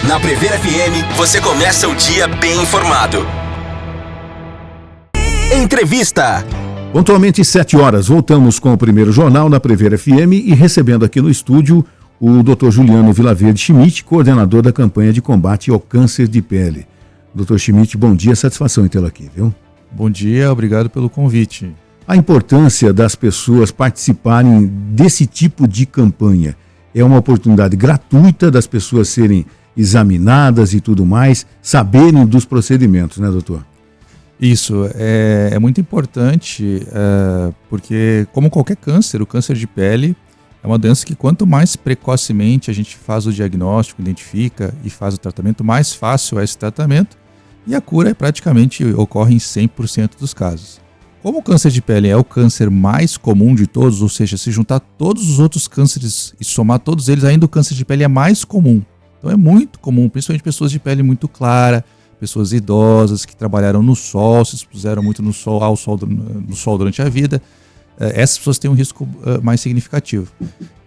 Na Prever FM, você começa o dia bem informado. Entrevista. Pontualmente 7 horas, voltamos com o primeiro jornal na Prever FM e recebendo aqui no estúdio o Dr. Juliano Vilaverde Schmidt, coordenador da campanha de combate ao câncer de pele. Dr. Schmidt, bom dia, satisfação em tê-lo aqui, viu? Bom dia, obrigado pelo convite. A importância das pessoas participarem desse tipo de campanha é uma oportunidade gratuita das pessoas serem examinadas e tudo mais, saberem dos procedimentos, né, doutor? Isso, é muito importante, porque como qualquer câncer, o câncer de pele é uma doença que quanto mais precocemente a gente faz o diagnóstico, identifica e faz o tratamento, mais fácil é esse tratamento e a cura praticamente ocorre em 100% dos casos. Como o câncer de pele é o câncer mais comum de todos, ou seja, se juntar todos os outros cânceres e somar todos eles, ainda o câncer de pele é mais comum. Então é muito comum, principalmente pessoas de pele muito clara, pessoas idosas que trabalharam no sol, se expuseram muito no sol durante a vida. Essas pessoas têm um risco mais significativo.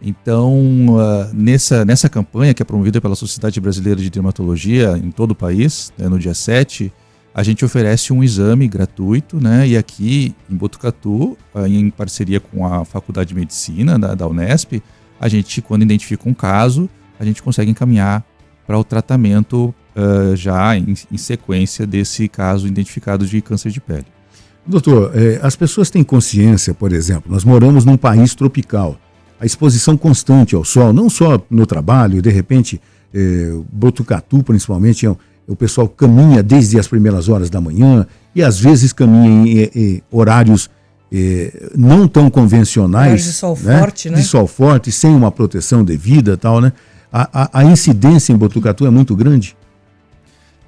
Então, nessa campanha que é promovida pela Sociedade Brasileira de Dermatologia em todo o país, no dia 7, a gente oferece um exame gratuito, né? E aqui em Botucatu, em parceria com a Faculdade de Medicina da Unesp, a gente, quando identifica um caso, a gente consegue encaminhar para o tratamento já em sequência desse caso identificado de câncer de pele. Doutor, as pessoas têm consciência, por exemplo, nós moramos num país tropical, a exposição constante ao sol, não só no trabalho, de repente, Botucatu principalmente, o pessoal caminha desde as primeiras horas da manhã e às vezes caminha em horários não tão convencionais. Horários de sol forte, né? De sol forte, sem uma proteção devida e tal, né? A incidência em Botucatu é muito grande?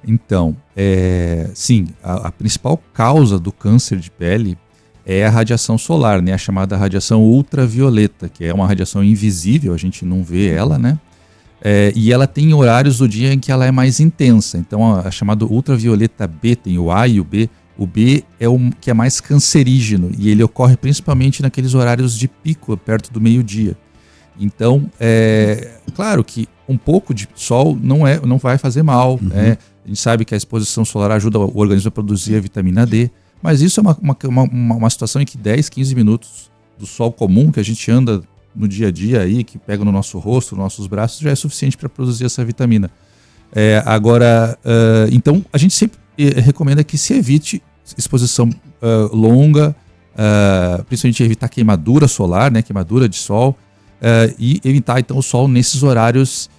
Então, sim, a principal causa do câncer de pele é a radiação solar, né? A chamada radiação ultravioleta, que é uma radiação invisível, a gente não vê ela, né? E ela tem horários do dia em que ela é mais intensa. Então, a chamada ultravioleta B, tem o A e o B. O B é o que é mais cancerígeno e ele ocorre principalmente naqueles horários de pico, perto do meio-dia. Então, claro que um pouco de sol não vai fazer mal, né? A gente sabe que a exposição solar ajuda o organismo a produzir a vitamina D, mas isso é uma situação em que 10, 15 minutos do sol comum que a gente anda no dia a dia aí, que pega no nosso rosto, nos nossos braços, já é suficiente para produzir essa vitamina. Então a gente sempre recomenda que se evite exposição longa, principalmente evitar queimadura solar, né, queimadura de sol, e evitar então o sol nesses horários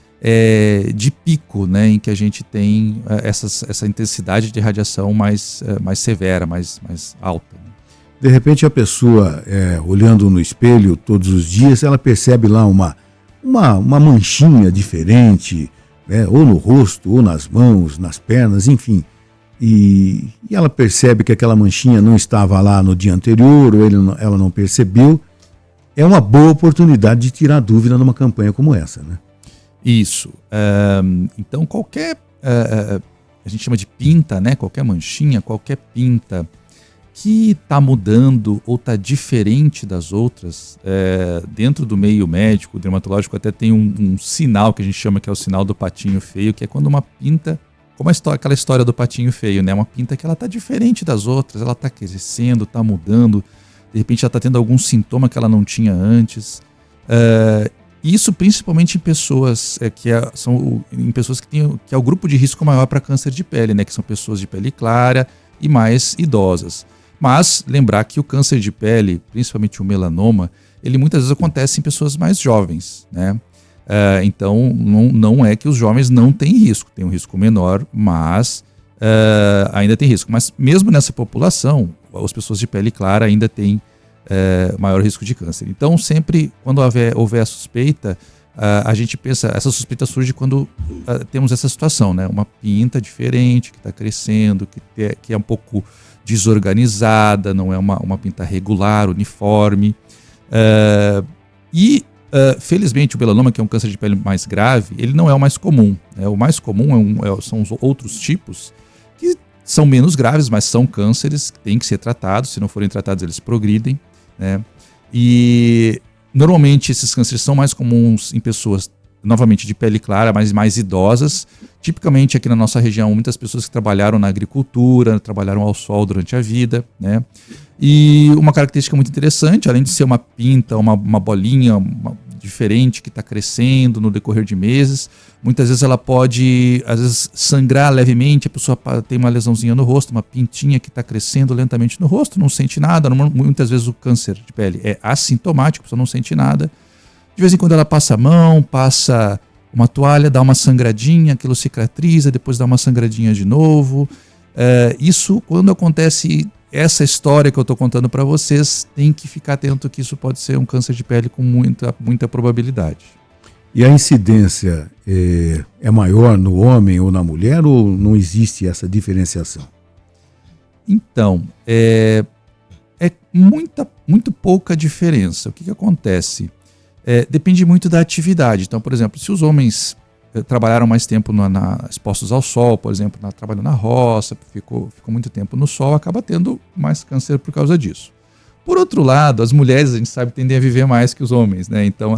de pico, né, em que a gente tem essa intensidade de radiação mais severa, mais alta. De repente a pessoa, olhando no espelho todos os dias, ela percebe lá uma manchinha diferente, né, ou no rosto, ou nas mãos, nas pernas, enfim. E ela percebe que aquela manchinha não estava lá no dia anterior, ou ela não percebeu. É uma boa oportunidade de tirar dúvida numa campanha como essa, né? Isso. Então qualquer, a gente chama de pinta, né? Qualquer manchinha, qualquer pinta que está mudando ou está diferente das outras, dentro do meio médico, dermatológico, até tem um sinal que a gente chama que é o sinal do patinho feio, que é quando uma pinta, como aquela história do patinho feio, né? Uma pinta que ela está diferente das outras, ela está crescendo, está mudando, de repente ela está tendo algum sintoma que ela não tinha antes. Isso principalmente em pessoas em pessoas que é o grupo de risco maior para câncer de pele, né? Que são pessoas de pele clara e mais idosas. Mas lembrar que o câncer de pele, principalmente o melanoma, ele muitas vezes acontece em pessoas mais jovens, né? Então não é que os jovens não têm risco, tem um risco menor, mas ainda tem risco. Mas mesmo nessa população, as pessoas de pele clara ainda têm maior risco de câncer. Então sempre quando houver a suspeita, a gente pensa, essa suspeita surge quando temos essa situação, né? Uma pinta diferente que está crescendo, que é um pouco desorganizada, não é uma pinta regular, uniforme. Felizmente o melanoma, que é um câncer de pele mais grave, ele não é o mais comum. O mais comum são os outros tipos, que são menos graves, mas são cânceres que têm que ser tratados. Se não forem tratados, eles progridem, né? E normalmente esses cânceres são mais comuns em pessoas, novamente, de pele clara, mas mais idosas, Tipicamente aqui na nossa região, muitas pessoas que trabalharam na agricultura, trabalharam ao sol durante a vida, né? E uma característica muito interessante, além de ser uma pinta, uma bolinha diferente que está crescendo no decorrer de meses, muitas vezes ela pode, às vezes, sangrar levemente, a pessoa tem uma lesãozinha no rosto, uma pintinha que está crescendo lentamente no rosto, não sente nada. Muitas vezes o câncer de pele é assintomático, a pessoa não sente nada. De vez em quando ela passa a mão, passa uma toalha, dá uma sangradinha, aquilo cicatriza, depois dá uma sangradinha de novo. Isso, quando acontece essa história que eu estou contando para vocês, tem que ficar atento que isso pode ser um câncer de pele com muita probabilidade. E a incidência é maior no homem ou na mulher, ou não existe essa diferenciação? Então, é muito pouca diferença. O que acontece? Depende muito da atividade. Então, por exemplo, se os homens trabalharam mais tempo expostos ao sol, por exemplo, trabalhando na roça, ficou muito tempo no sol, acaba tendo mais câncer por causa disso. Por outro lado, as mulheres, a gente sabe, tendem a viver mais que os homens, né? Então,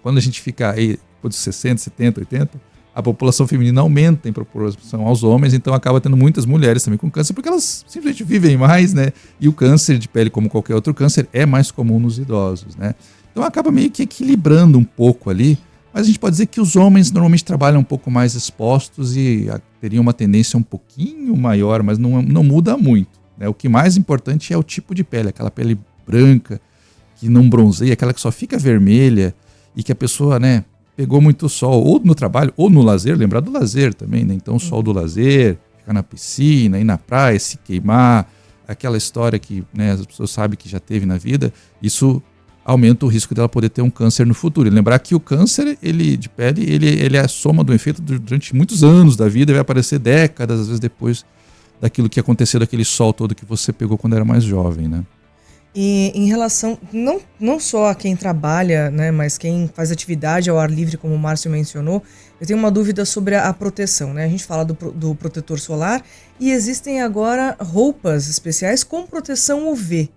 quando a gente fica aí por 60, 70, 80, a população feminina aumenta em proporção aos homens, então acaba tendo muitas mulheres também com câncer, porque elas simplesmente vivem mais, né? E o câncer de pele, como qualquer outro câncer, é mais comum nos idosos, né? Então acaba meio que equilibrando um pouco ali, mas a gente pode dizer que os homens normalmente trabalham um pouco mais expostos e teriam uma tendência um pouquinho maior, mas não muda muito, né? O que mais importante é o tipo de pele, aquela pele branca, que não bronzeia, aquela que só fica vermelha e que a pessoa, né, pegou muito sol, ou no trabalho, ou no lazer, lembrar do lazer também, né? Então o sol do lazer, ficar na piscina, ir na praia, se queimar, aquela história que, né, as pessoas sabem que já teve na vida, isso aumenta o risco dela poder ter um câncer no futuro. E lembrar que o câncer de pele, ele é a soma do efeito durante muitos anos da vida, vai aparecer décadas, às vezes depois daquilo que aconteceu, daquele sol todo que você pegou quando era mais jovem, né? E em relação, não só a quem trabalha, né, mas quem faz atividade ao ar livre, como o Márcio mencionou, eu tenho uma dúvida sobre a proteção, né? A gente fala do protetor solar e existem agora roupas especiais com proteção UV.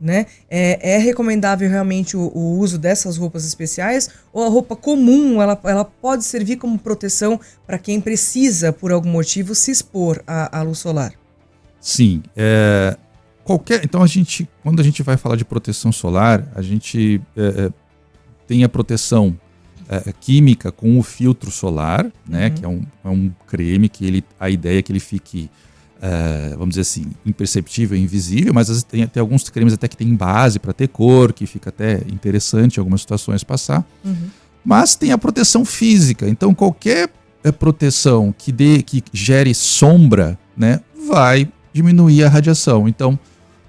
Né? É recomendável realmente o uso dessas roupas especiais, ou a roupa comum ela pode servir como proteção para quem precisa, por algum motivo, se expor à luz solar? Sim. Então, quando a gente vai falar de proteção solar, a gente tem a proteção química com o filtro solar, né? Que é um creme que a ideia é que ele fique, vamos dizer assim, imperceptível, invisível, mas às vezes tem alguns cremes até que tem base para ter cor, que fica até interessante em algumas situações passar. Mas tem a proteção física. Então qualquer proteção que gere sombra, né, vai diminuir a radiação. Então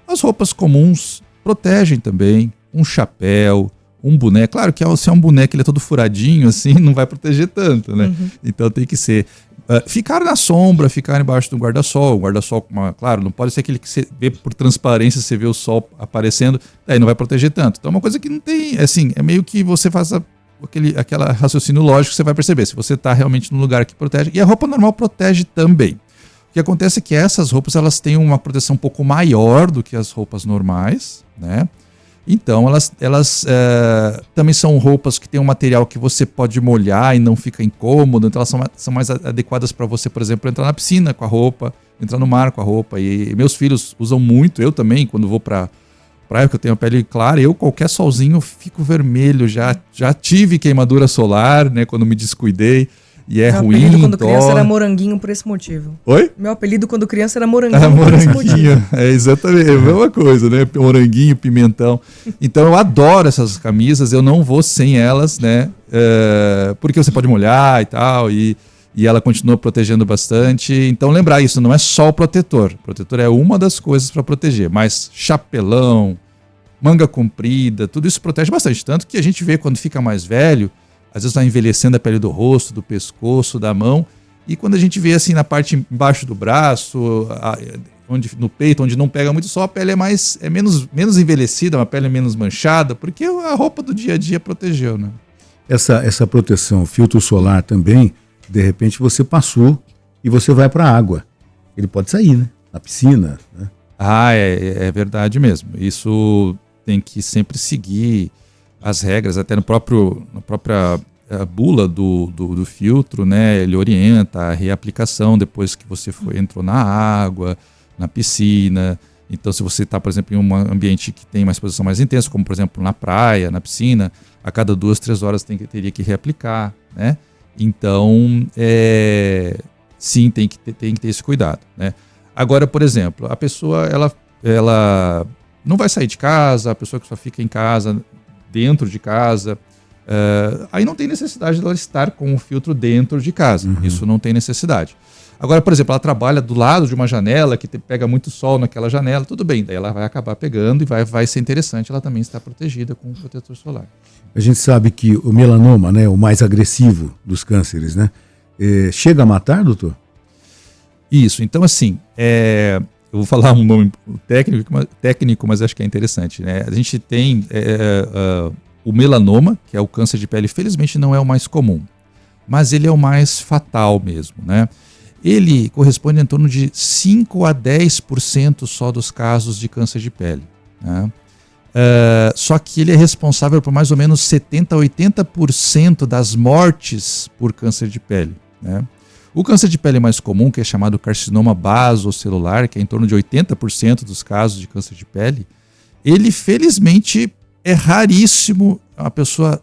as roupas comuns protegem também, um chapéu, um boné. Claro que se é um boné que ele é todo furadinho assim, não vai proteger tanto, né? Então tem que ser ficar na sombra, ficar embaixo do guarda-sol. O guarda-sol, claro, não pode ser aquele que você vê por transparência, você vê o sol aparecendo, daí não vai proteger tanto. Então é uma coisa que não tem, assim, é meio que você faça aquela raciocínio lógico que você vai perceber, se você está realmente no lugar que protege. E a roupa normal protege também. O que acontece é que essas roupas, elas têm uma proteção um pouco maior do que as roupas normais, né? Então, elas também são roupas que têm um material que você pode molhar e não fica incômodo. Então, elas são mais adequadas para você, por exemplo, entrar na piscina com a roupa, entrar no mar com a roupa. E meus filhos usam muito, eu também, quando vou para praia, que eu tenho a pele clara, qualquer solzinho, fico vermelho. Já tive queimadura solar, né, quando me descuidei. E é ruim. Meu apelido quando criança era moranguinho por esse motivo. Oi? Meu apelido quando criança era moranguinho por esse motivo. É exatamente a mesma coisa, né? Moranguinho, pimentão. Então eu adoro essas camisas, eu não vou sem elas, né? Porque você pode molhar e tal, e ela continua protegendo bastante. Então lembrar isso, não é só o protetor. O protetor é uma das coisas para proteger, mas chapelão, manga comprida, tudo isso protege bastante. Tanto que a gente vê quando fica mais velho, às vezes vai envelhecendo a pele do rosto, do pescoço, da mão. E quando a gente vê assim na parte embaixo do braço, no peito, onde não pega muito sol, a pele é menos envelhecida, uma pele menos manchada, porque a roupa do dia a dia protegeu, né? Essa proteção, filtro solar também, de repente você passou e você vai para a água. Ele pode sair, né? Na piscina, né? É verdade mesmo. Isso tem que sempre seguir as regras, até na própria a bula do filtro, né, ele orienta a reaplicação depois que você entrou na água, na piscina. Então, se você está, por exemplo, em um ambiente que tem uma exposição mais intensa, como, por exemplo, na praia, na piscina, a cada 2, 3 horas teria que reaplicar, né? Então, sim, tem que ter esse cuidado, né? Agora, por exemplo, a pessoa, ela não vai sair de casa, a pessoa que só fica em casa, dentro de casa, aí não tem necessidade dela estar com o filtro dentro de casa. Isso não tem necessidade. Agora, por exemplo, ela trabalha do lado de uma janela que pega muito sol naquela janela, tudo bem, daí ela vai acabar pegando e vai ser interessante ela também estar protegida com o protetor solar. A gente sabe que o melanoma, né, o mais agressivo dos cânceres, né, chega a matar, doutor? Isso, então assim, eu vou falar um nome técnico, mas acho que é interessante, né? A gente tem o melanoma, que é o câncer de pele, felizmente não é o mais comum, mas ele é o mais fatal mesmo, né? Ele corresponde em torno de 5 a 10% só dos casos de câncer de pele, né? Só que ele é responsável por mais ou menos 70 a 80% das mortes por câncer de pele, né? O câncer de pele mais comum, que é chamado carcinoma basocelular, que é em torno de 80% dos casos de câncer de pele, ele felizmente é raríssimo a pessoa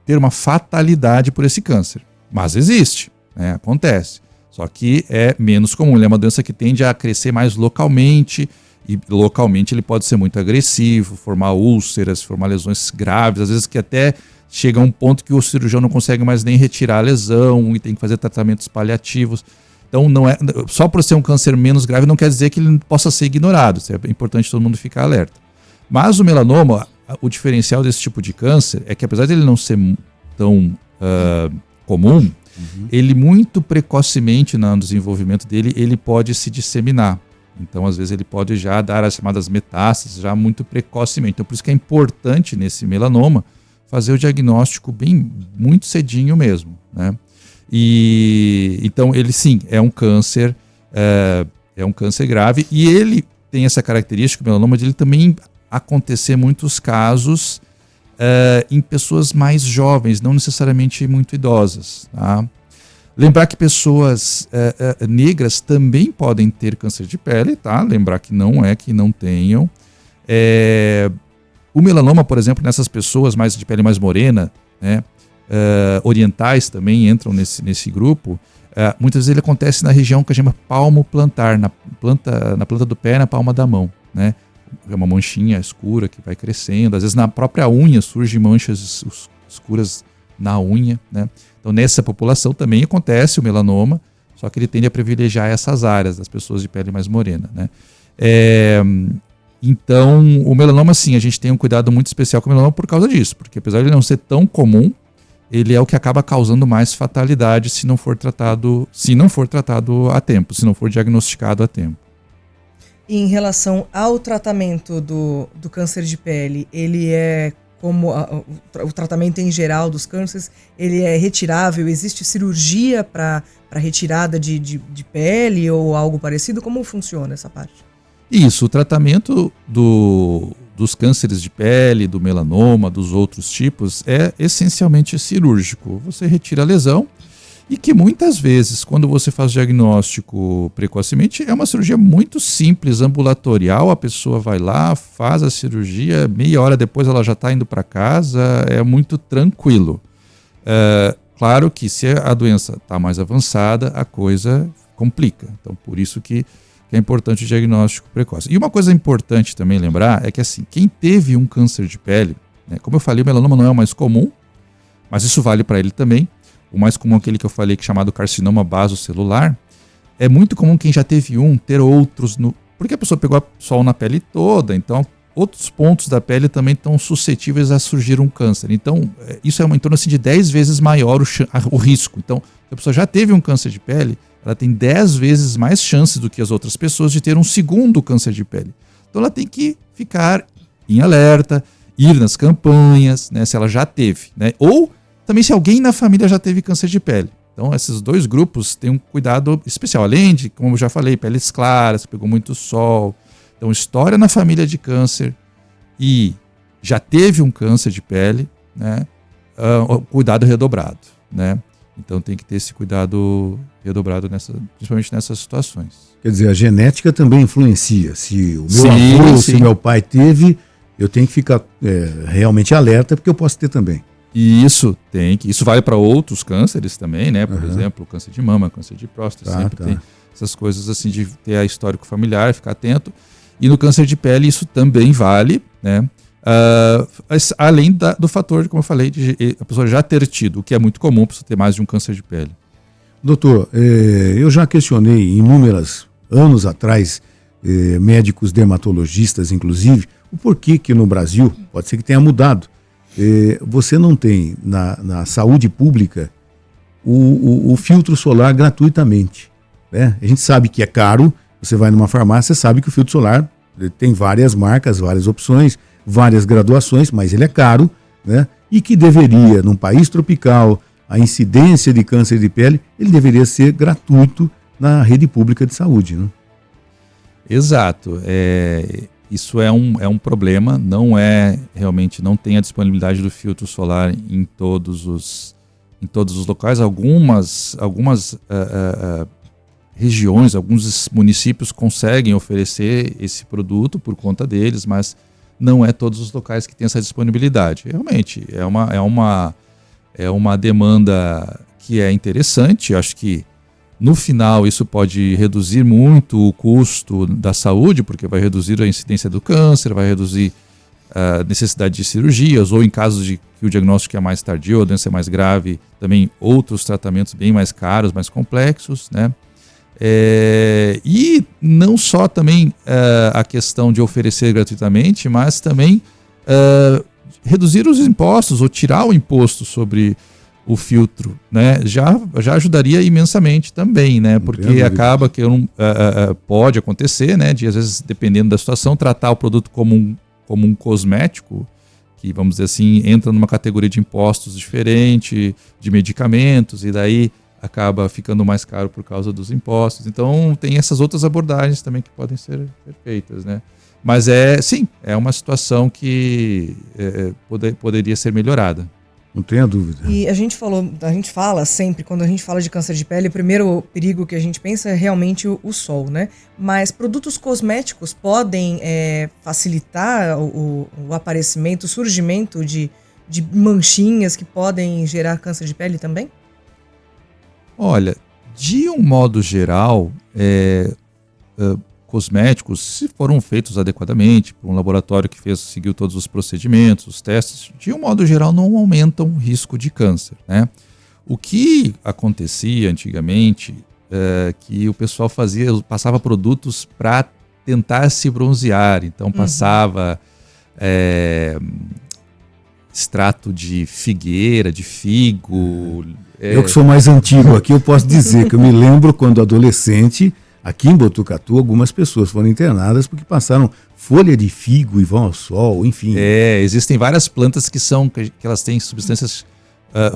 ter uma fatalidade por esse câncer, mas existe, né? Acontece. Só que é menos comum, ele é uma doença que tende a crescer mais localmente, e localmente ele pode ser muito agressivo, formar úlceras, formar lesões graves, às vezes que até chega a um ponto que o cirurgião não consegue mais nem retirar a lesão e tem que fazer tratamentos paliativos. Então, não é só por ser um câncer menos grave não quer dizer que ele possa ser ignorado, isso é importante todo mundo ficar alerta. Mas o melanoma, o diferencial desse tipo de câncer é que apesar de ele não ser tão comum, ele muito precocemente no desenvolvimento dele, ele pode se disseminar. Então, às vezes, ele pode já dar as chamadas metástases já muito precocemente. Então, por isso que é importante nesse melanoma fazer o diagnóstico muito cedinho mesmo, né? E então, ele sim, é um câncer grave e ele tem essa característica, o melanoma, de ele também acontecer muitos casos em pessoas mais jovens, não necessariamente muito idosas, tá? Lembrar que pessoas negras também podem ter câncer de pele, tá? Lembrar que não é que não tenham. O melanoma, por exemplo, nessas pessoas mais de pele mais morena, né? Orientais também entram nesse grupo. Muitas vezes ele acontece na região que a gente chama palmo plantar, na planta do pé, na palma da mão, né? É uma manchinha escura que vai crescendo. Às vezes na própria unha surgem manchas escuras na unha, né? Então nessa população também acontece o melanoma, só que ele tende a privilegiar essas áreas das pessoas de pele mais morena, né? Então o melanoma, sim, a gente tem um cuidado muito especial com o melanoma por causa disso, porque apesar de ele não ser tão comum, ele é o que acaba causando mais fatalidade se não for tratado a tempo, se não for diagnosticado a tempo. Em relação ao tratamento do câncer de pele, ele é como o tratamento em geral dos cânceres, ele é retirável? Existe cirurgia para retirada de pele ou algo parecido? Como funciona essa parte? Isso, o tratamento dos cânceres de pele, do melanoma, dos outros tipos, é essencialmente cirúrgico. Você retira a lesão e que muitas vezes, quando você faz o diagnóstico precocemente, é uma cirurgia muito simples, ambulatorial, a pessoa vai lá, faz a cirurgia, meia hora depois ela já está indo para casa, é muito tranquilo. Claro que se a doença está mais avançada, a coisa complica. Então, por isso que é importante o diagnóstico precoce. E uma coisa importante também lembrar é que assim, quem teve um câncer de pele, né, como eu falei, o melanoma não é o mais comum, mas isso vale para ele também. O mais comum é aquele que eu falei, que é chamado carcinoma basocelular. É muito comum quem já teve ter outros, porque a pessoa pegou sol na pele toda, então outros pontos da pele também estão suscetíveis a surgir um câncer. Então, isso é em torno assim, de 10 vezes maior o risco. Então, se a pessoa já teve um câncer de pele, ela tem 10 vezes mais chances do que as outras pessoas de ter um segundo câncer de pele. Então, ela tem que ficar em alerta, ir nas campanhas, né, se ela já teve, né, ou também se alguém na família já teve câncer de pele. Então, esses dois grupos têm um cuidado especial. Além de, como eu já falei, peles claras, pegou muito sol. Então, história na família de câncer e já teve um câncer de pele, né? cuidado redobrado, né? Então tem que ter esse cuidado redobrado, principalmente nessas situações. Quer dizer, a genética também influencia. Se o meu Sim, avô, sim. se meu pai teve, eu tenho que ficar realmente alerta, porque eu posso ter também. E isso vale para outros cânceres também, né? Por exemplo, câncer de mama, câncer de próstata, sempre tem essas coisas assim de ter a histórico familiar, ficar atento. E no câncer de pele isso também vale, né? Além do fator, como eu falei, de a pessoa já ter tido, o que é muito comum, a pessoa ter mais de um câncer de pele. Doutor, eu já questionei inúmeros anos atrás, médicos dermatologistas, inclusive, o porquê que no Brasil, pode ser que tenha mudado, você não tem na saúde pública o filtro solar gratuitamente, né? A gente sabe que é caro, você vai numa farmácia, sabe que o filtro solar tem várias marcas, várias opções, várias graduações, mas ele é caro, né? E que deveria, num país tropical, a incidência de câncer de pele, ele deveria ser gratuito na rede pública de saúde, né? Exato. Isso é um problema, não tem a disponibilidade do filtro solar em todos os locais. Algumas regiões, alguns municípios conseguem oferecer esse produto por conta deles, mas não é todos os locais que têm essa disponibilidade. Realmente, é uma demanda que é interessante. Acho que no final isso pode reduzir muito o custo da saúde, porque vai reduzir a incidência do câncer, vai reduzir a necessidade de cirurgias, ou em casos de que o diagnóstico é mais tardio, a doença é mais grave, também outros tratamentos bem mais caros, mais complexos, né? E não só também a questão de oferecer gratuitamente, mas também reduzir os impostos ou tirar o imposto sobre o filtro, né? Já ajudaria imensamente também, né? Porque acaba que pode acontecer, né? De às vezes, dependendo da situação, tratar o produto como um cosmético, que vamos dizer assim, entra numa categoria de impostos diferente, de medicamentos, e daí acaba ficando mais caro por causa dos impostos. Então tem essas outras abordagens também que podem ser feitas, né? Mas é uma situação que poderia ser melhorada. Não tenha dúvida. E a gente fala sempre, quando a gente fala de câncer de pele, o primeiro perigo que a gente pensa é realmente o sol, né? Mas produtos cosméticos podem facilitar o aparecimento, o surgimento de manchinhas que podem gerar câncer de pele também? Olha, de um modo geral, cosméticos, se foram feitos adequadamente por um laboratório que seguiu todos os procedimentos, os testes, de um modo geral não aumentam o risco de câncer, né? O que acontecia antigamente que o pessoal passava produtos para tentar se bronzear, então passava extrato de figueira, de figo. Eu que sou mais antigo aqui, eu posso dizer que eu me lembro quando adolescente, aqui em Botucatu, algumas pessoas foram internadas porque passaram folha de figo e vão ao sol, enfim. Existem várias plantas que elas têm substâncias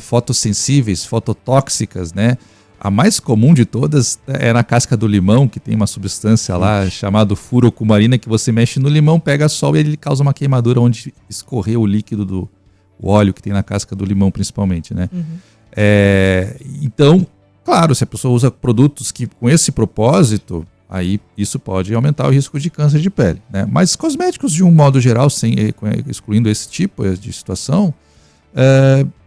fotossensíveis, fototóxicas, né? A mais comum de todas é na casca do limão, que tem uma substância lá chamada furocumarina, que você mexe no limão, pega sol e ele causa uma queimadura onde escorreu o líquido o óleo que tem na casca do limão, principalmente, né? Então, claro, se a pessoa usa produtos que com esse propósito, aí isso pode aumentar o risco de câncer de pele, né? Mas cosméticos, de um modo geral, excluindo esse tipo de situação,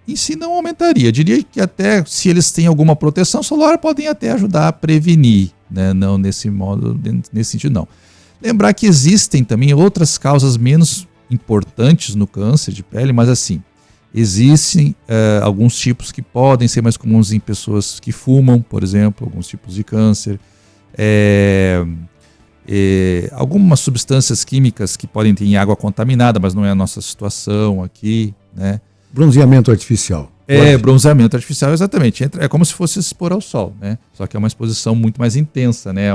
em si não aumentaria. Diria que até se eles têm alguma proteção solar, podem até ajudar a prevenir, né? Não nesse sentido, não. Lembrar que existem também outras causas menos importantes no câncer de pele, mas assim, existem alguns tipos que podem ser mais comuns em pessoas que fumam, por exemplo, alguns tipos de câncer. Algumas substâncias químicas que podem ter em água contaminada, mas não é a nossa situação aqui, né? Bronzeamento artificial. Bronzeamento artificial, exatamente. É como se fosse expor ao sol, né? Só que é uma exposição muito mais intensa, né?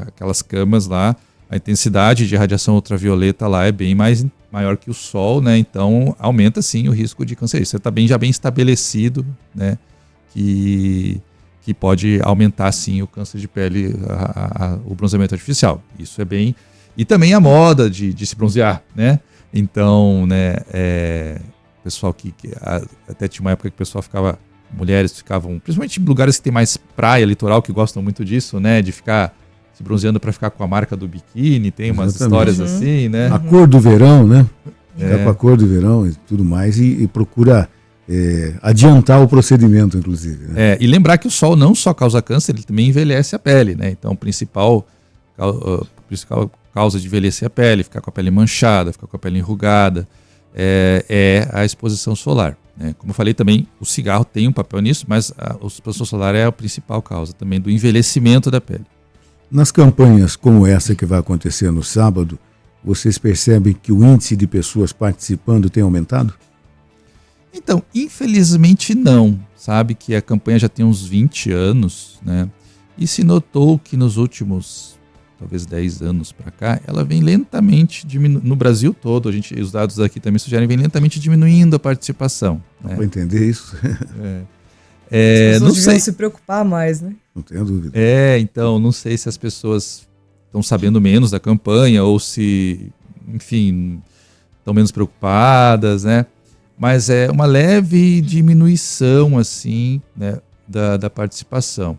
Aquelas camas lá, a intensidade de radiação ultravioleta lá é bem maior que o sol, né? Então aumenta sim o risco de câncer. Isso está já bem estabelecido, né? Que pode aumentar sim o câncer de pele, o bronzeamento artificial. Isso é bem. E também a moda de se bronzear, né? Então, né? pessoal até tinha uma época que o pessoal mulheres ficavam, principalmente em lugares que tem mais praia, litoral, que gostam muito disso, né? De ficar se bronzeando para ficar com a marca do biquíni, tem umas histórias assim, né? A cor do verão, né? Fica com a cor do verão e tudo mais e procura adiantar o procedimento, inclusive. Né? E lembrar que o sol não só causa câncer, ele também envelhece a pele, né? Então, a principal causa de envelhecer a pele, ficar com a pele manchada, ficar com a pele enrugada, é a exposição solar. Né? Como eu falei também, o cigarro tem um papel nisso, mas a exposição solar é a principal causa também do envelhecimento da pele. Nas campanhas como essa que vai acontecer no sábado, vocês percebem que o índice de pessoas participando tem aumentado? Então, infelizmente não. Sabe que a campanha já tem uns 20 anos, né? E se notou que nos últimos, talvez 10 anos para cá, ela vem lentamente diminuindo. No Brasil todo, os dados aqui também sugerem, vem lentamente diminuindo a participação. Dá para entender isso? As pessoas deviam se preocupar mais, né? Não tenho dúvida. Então, não sei se as pessoas estão sabendo menos da campanha ou se, enfim, estão menos preocupadas, né? Mas é uma leve diminuição, assim, né, da participação.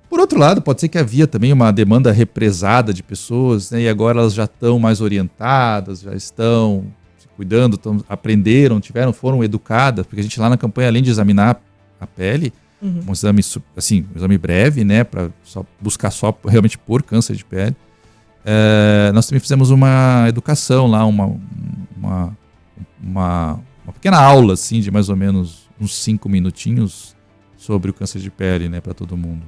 Por outro lado, pode ser que havia também uma demanda represada de pessoas, né, e agora elas já estão mais orientadas, já estão se cuidando, aprenderam, foram educadas, porque a gente lá na campanha, além de examinar a pele, um exame, assim, um exame breve, né, para buscar realmente por câncer de pele, nós também fizemos uma educação lá, uma pequena aula, assim, de mais ou menos uns 5 minutinhos sobre o câncer de pele, né, para todo mundo.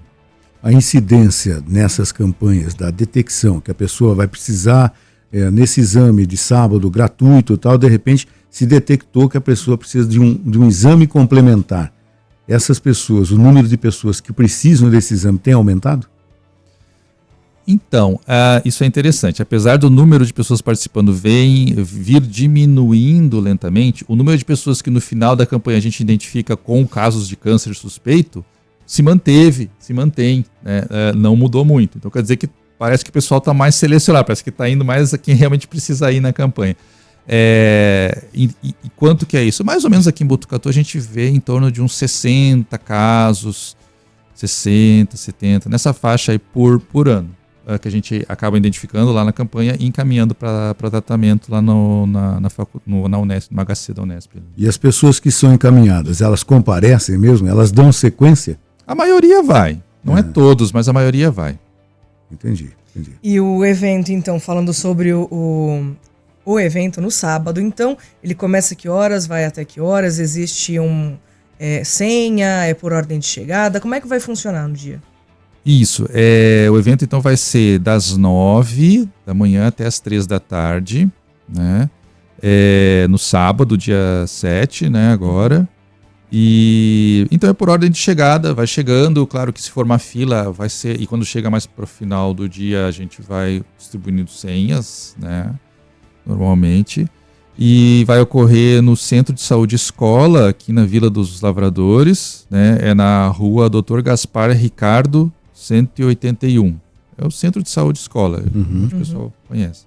A incidência nessas campanhas da detecção, que a pessoa vai precisar, nesse exame de sábado gratuito e tal, de repente se detectou que a pessoa precisa de um exame complementar. Essas pessoas, o número de pessoas que precisam desse exame tem aumentado? Então, isso é interessante. Apesar do número de pessoas participando vir diminuindo lentamente, o número de pessoas que no final da campanha a gente identifica com casos de câncer suspeito se mantém, né? Não mudou muito. Então quer dizer que parece que o pessoal está mais selecionado, parece que está indo mais a quem realmente precisa ir na campanha. E quanto que é isso? Mais ou menos aqui em Botucatu a gente vê em torno de uns 60 casos, 60, 70, nessa faixa aí por ano. Que a gente acaba identificando lá na campanha e encaminhando para tratamento lá na Unesp, no HC da Unesp. E as pessoas que são encaminhadas, elas comparecem mesmo? Elas dão sequência? A maioria vai. Não é todos, mas a maioria vai. Entendi. E o evento, então, falando sobre o evento no sábado, então, ele começa que horas, vai até que horas? Existe senha, é por ordem de chegada? Como é que vai funcionar no dia? Isso, o evento então vai ser das 9 da manhã até as 3 da tarde, né? No sábado, dia 7, né, agora. E então é por ordem de chegada, vai chegando, claro que se formar fila vai ser, e quando chega mais para o final do dia a gente vai distribuindo senhas, né, normalmente. E vai ocorrer no Centro de Saúde Escola, aqui na Vila dos Lavradores, né, na rua Dr. Gaspar Ricardo, 181. É o Centro de Saúde Escola, o pessoal conhece.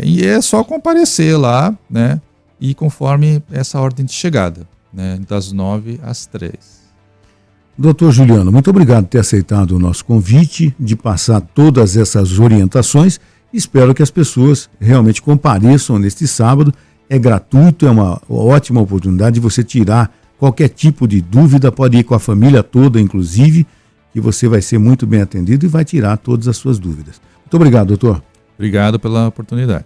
E é só comparecer lá, né? E conforme essa ordem de chegada, né? Das 9 às 3. Doutor Juliano, muito obrigado por ter aceitado o nosso convite, de passar todas essas orientações. Espero que as pessoas realmente compareçam neste sábado. É gratuito, é uma ótima oportunidade de você tirar qualquer tipo de dúvida, pode ir com a família toda, inclusive, que você vai ser muito bem atendido e vai tirar todas as suas dúvidas. Muito obrigado, doutor. Obrigado pela oportunidade.